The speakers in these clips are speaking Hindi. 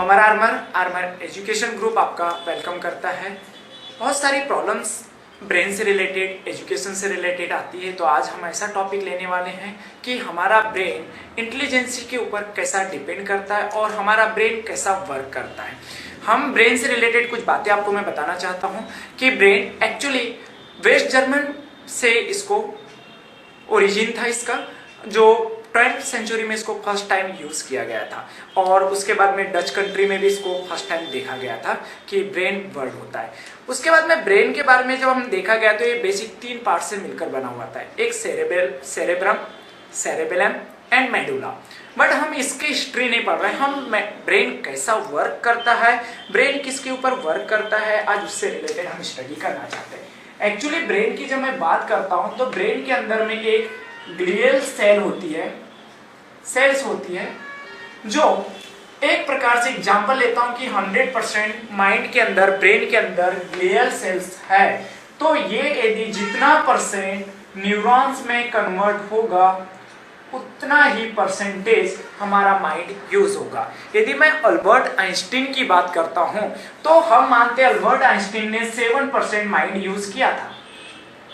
अमर आर्मर एजुकेशन ग्रुप आपका वेलकम करता है। बहुत सारी प्रॉब्लम्स ब्रेन से रिलेटेड, एजुकेशन से रिलेटेड आती है, तो आज हम ऐसा टॉपिक लेने वाले हैं कि हमारा ब्रेन इंटेलिजेंसी के ऊपर कैसा डिपेंड करता है और हमारा ब्रेन कैसा वर्क करता है। हम ब्रेन से रिलेटेड कुछ बातें आपको मैं बताना चाहता हूँ कि ब्रेन एक्चुअली वेस्ट जर्मन से इसको ओरिजिन था इसका, जो 12th सेंचुरी में इसको फर्स्ट टाइम यूज किया गया था और उसके बाद में डच कंट्री में भी इसको फर्स्ट टाइम देखा गया था कि ब्रेन वर्ड होता है। उसके बाद में ब्रेन के बारे में जब हम देखा गया तो ये बेसिक 3 पार्ट से मिलकर बना हुआ था, एक cerebrum, cerebellum and medulla. But हम इसकी हिस्ट्री नहीं पढ़ रहे, हम ब्रेन कैसा वर्क करता है, ब्रेन किसके ऊपर वर्क करता है, आज उससे रिलेटेड हम स्टडी करना चाहते हैं। एक्चुअली ब्रेन की जब मैं बात करता हूँ तो ब्रेन के अंदर में एक ग्लियल सेल्स होती है जो एक प्रकार से एग्जांपल लेता हूं कि 100% माइंड के अंदर, ब्रेन के अंदर ग्लियल सेल्स है, तो ये यदि जितना परसेंट न्यूरॉन्स में कन्वर्ट होगा उतना ही परसेंटेज हमारा माइंड यूज होगा। यदि मैं अल्बर्ट आइंस्टीन की बात करता हूं तो हम मानते हैं अल्बर्ट आइंस्टीन ने 7% माइंड यूज किया था।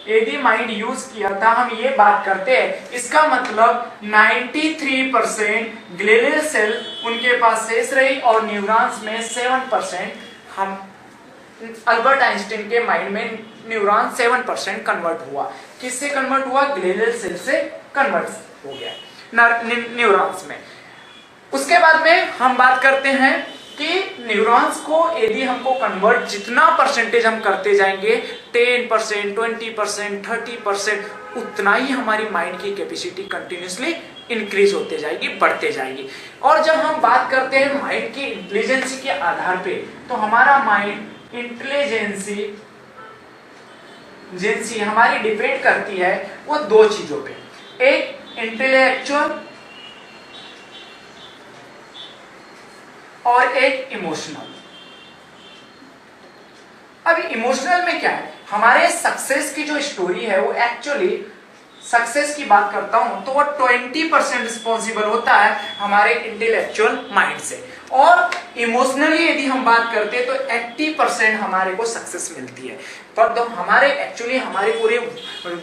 यदि माइंड यूज किया था, हम ये बात करते हैं, इसका मतलब 93% ग्लियल सेल उनके पास शेष रही और न्यूरॉन्स में 7%। हम अल्बर्ट आइंस्टीन के माइंड में न्यूरॉन 7% कन्वर्ट हुआ। किससे कन्वर्ट हुआ? ग्लियल सेल से कन्वर्ट हो गया न्यूरॉन्स में। उसके बाद में हम बात करते हैं कि न्यूरॉन्स को यदि हमको कन्वर्ट जितना परसेंटेज हम करते जाएंगे, 10%, 20%, 30%, उतना ही हमारी माइंड की कैपेसिटी कंटिन्यूसली इंक्रीज होते जाएगी, बढ़ते जाएगी। और जब हम बात करते हैं माइंड की इंटेलिजेंसी के आधार पे, तो हमारा माइंड इंटेलिजेंसी हमारी डिपेंड करती है वो 2 चीजों पे, एक इंटेलेक्चुअल और एक इमोशनल। अभी इमोशनल में क्या है, हमारे सक्सेस की जो स्टोरी है वो एक्चुअली सक्सेस की बात करता हूं तो वो 20% रिस्पॉन्सिबल होता है हमारे इंटेलेक्चुअल माइंड से, और इमोशनली यदि हम बात करते हैं तो 80% हमारे को सक्सेस मिलती है। पर तो हमारे एक्चुअली हमारी पूरी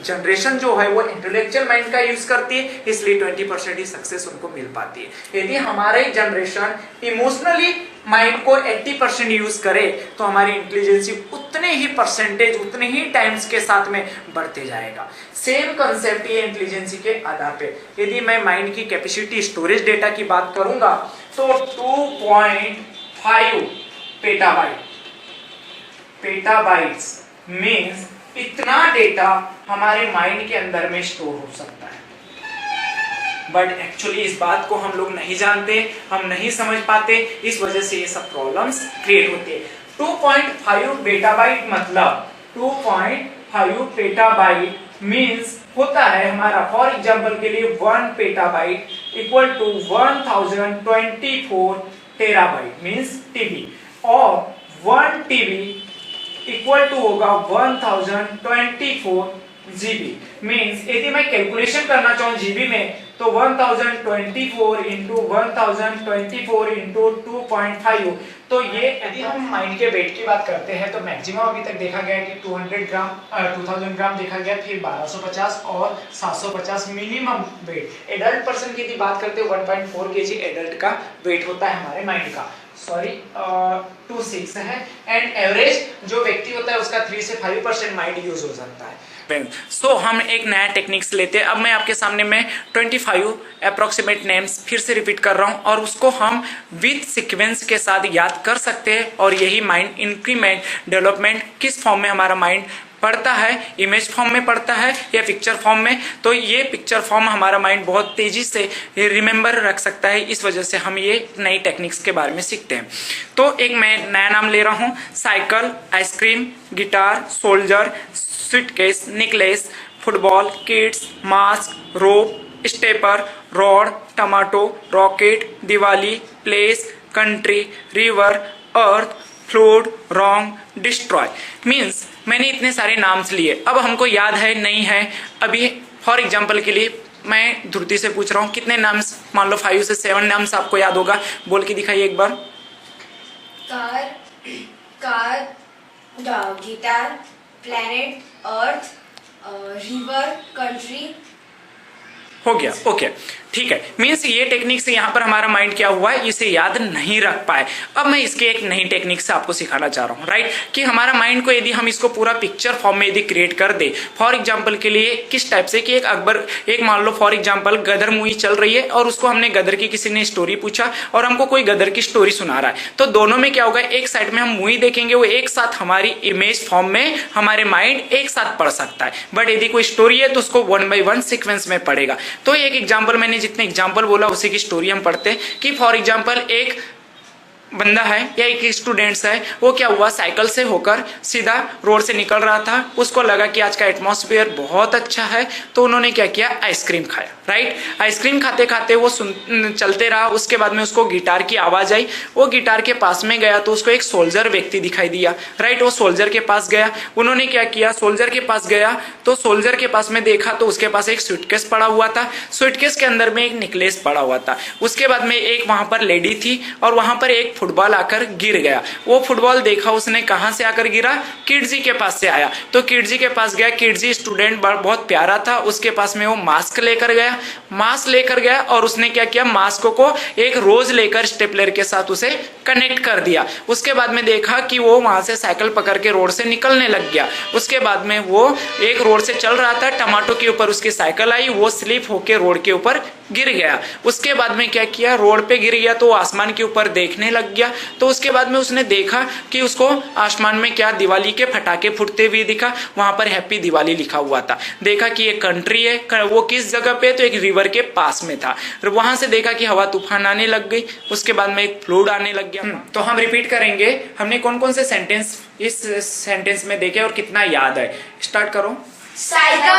जनरेशन जो है वो इंटेलेक्चुअल माइंड का यूज करती है, इसलिए 20% ही सक्सेस उनको मिल पाती है। यदि हमारी जनरेशन इमोशनली माइंड को 80% यूज करे तो हमारी इंटेलिजेंसी उतने ही परसेंटेज, उतने ही टाइम्स के साथ में बढ़ते जाएगा। सेम कंसेप्ट ये इंटेलिजेंसी के आधार पे। यदि मैं माइंड की कैपेसिटी, स्टोरेज डेटा की बात करूंगा तो 2.5 पेटाबाइट्स मीन्स इतना डेटा हमारे माइंड के अंदर में स्टोर हो सकता है। बट एक्चुअली इस बात को हम लोग नहीं जानते, हम नहीं समझ पाते, इस वजह से ये सब प्रॉब्लम्स क्रिएट होती है। 2.5 पेटाबाइट मतलब 2.5 पेटाबाइट मीन्स होता है हमारा, फॉर एग्जाम्पल के लिए 1 petabyte equal to 1024 terabyte means TB, और 1 टीबी इक्वल टू होगा 1024 जीबी। मीन्स यदि मैं कैलकुलेशन करना चाहूँ जीबी में तो 1024 इंटू 1024 इंटू 2.5, तो ये यदि हम माइंड के वेट की बात करते हैं तो मैक्सिमम अभी तक देखा गया कि 2000 ग्राम देखा गया, फिर 1250 और 750 मिनिमम वेट। एडल्ट पर्सन की यदि बात करते हैं 1.4 kg एडल्ट का वेट होता है हमारे माइंड का, 26 है, एंड एवरेज जो व्यक्ति होता है उसका 3 से 5% माइंड यूज हो सकता है। सो हम एक नया टेक्निक्स लेते हैं। अब मैं आपके सामने में 25 अप्रोक्सीमेट नेम्स फिर से रिपीट कर रहा हूं और उसको हम विथ सीक्वेंस के साथ याद कर सकते हैं, और यही माइंड इंक्रीमेंट, डेवलपमेंट किस फॉर्म में हमारा माइंड पढ़ता है, इमेज फॉर्म में पढ़ता है या पिक्चर फॉर्म में। तो ये पिक्चर फॉर्म हमारा माइंड बहुत तेजी से रिमेंबर रख सकता है, इस वजह से हम ये नई टेक्निक्स के बारे में सीखते हैं। तो एक मैं नया नाम ले रहा हूँ, cycle, ice cream, guitar, soldier, suitcase, necklace, football, kids, mask, rope, stepper, rod, tomato, rocket, Diwali, place, country, river, earth, flood, wrong, destroy. Means मैंने इतने सारे नाम्स लिए, अब हमको याद है नहीं है। अभी फॉर एग्जाम्पल के लिए मैं धुर्ती से पूछ रहा हूँ कितने नाम्स, मान लो 5 से 7 नाम्स आपको याद होगा, बोल के दिखाइए एक बार। car, guitar, planet, earth, river, country. हो गया, ओके, ठीक है। मीन्स ये टेक्निक से यहाँ पर हमारा माइंड क्या हुआ है, इसे याद नहीं रख पाए। अब मैं इसके एक नई टेक्निक से आपको सिखाना चाह रहा हूँ, राइट, कि हमारा माइंड को यदि हम इसको पूरा पिक्चर फॉर्म में यदि क्रिएट कर दे, फॉर एग्जाम्पल के लिए किस टाइप से, कि एक मान लो फॉर एग्जाम्पल गदर मूवी चल रही है और उसको हमने गदर की किसी ने स्टोरी पूछा और हमको कोई गदर की स्टोरी सुना रहा है, तो दोनों में क्या होगा, एक साइड में हम मूवी देखेंगे, वो एक साथ हमारी इमेज फॉर्म में हमारे माइंड एक साथ पढ़ सकता है। बट यदि कोई स्टोरी है तो उसको 1 by 1 सीक्वेंस में पढ़ेगा। तो एक एग्जाम्पल, मैंने जितने एग्जाम्पल बोला उसी की स्टोरी हम पढ़ते हैं कि फॉर एग्जाम्पल एक बंदा है या एक स्टूडेंट्स है, वो क्या हुआ, साइकिल से होकर सीधा रोड से निकल रहा था, उसको लगा कि आज का एटमॉस्फेयर बहुत अच्छा है, तो उन्होंने क्या किया, आइसक्रीम खाया, राइट। आइसक्रीम खाते खाते वो चलते रहा, उसके बाद में उसको गिटार की आवाज आई, वो गिटार के पास में गया तो उसको एक सोल्जर व्यक्ति दिखाई दिया, राइट। वो सोल्जर के पास गया, उन्होंने क्या किया, सोल्जर के पास गया तो सोल्जर के पास में देखा तो उसके पास एक सूटकेस पड़ा हुआ था, सूटकेस के अंदर में एक नेकलेस पड़ा हुआ था। उसके बाद में एक वहां पर लेडी थी और वहां पर एक फुटबॉल आकर गिर गया। वो फुटबॉल देखा उसने, कहां से आकर गिरा, किडजी के पास से आया, तो किडजी के पास गया, किडजी स्टूडेंट बहुत प्यारा था, उसके पास में वो मास्क लेकर गया और उसने क्या किया, मास्क को एक रोज लेकर स्टेपलर के साथ उसे कनेक्ट कर दिया। उसके बाद में देखा कि वो वहां से साइकिल पकड़ के रोड से निकलने लग गया। उसके बाद में वो एक रोड से चल रहा था, टमाटो के ऊपर उसकी साइकिल आई, वो स्लिप होके रोड के ऊपर गिर गया। उसके बाद में क्या किया, रोड पे गिर गया तो आसमान के ऊपर देखने लग गया, तो उसके बाद में उसने देखा कि उसको आसमान में क्या, दिवाली के पटाखे फूटते हुए दिखा, वहां पर हैप्पी दिवाली लिखा हुआ था। देखा कि ये कंट्री है, वो किस जगह पे, तो एक रिवर के पास में था। वहां से देखा कि हवा तूफान आने लग गई, उसके बाद में एक फ्लूड आने लग गया। तो हम रिपीट करेंगे, हमने कौन कौन से सेंटेंस इस सेंटेंस में देखे और कितना याद है। स्टार्ट करो। Cycle,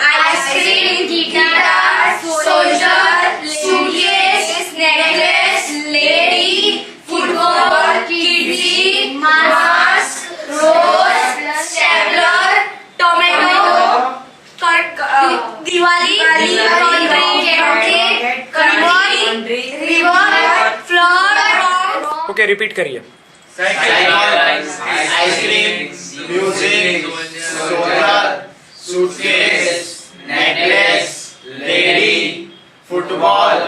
ice cream, guitar, soldier, suitcase, necklace, lady, football, Kidzee, mask, rose, stapler, tomato, Diwali, country, river, floor. Okay, repeat करिए। Ice cream, music, solar, suitcase, necklace, lady, football,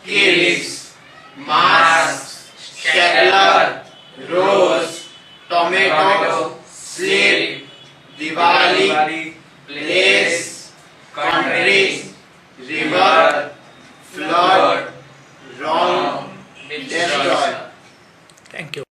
kids, mask, stapler, rose, tomato, slip, Diwali, place, country, river, flood, wrong, destroy. Thank you.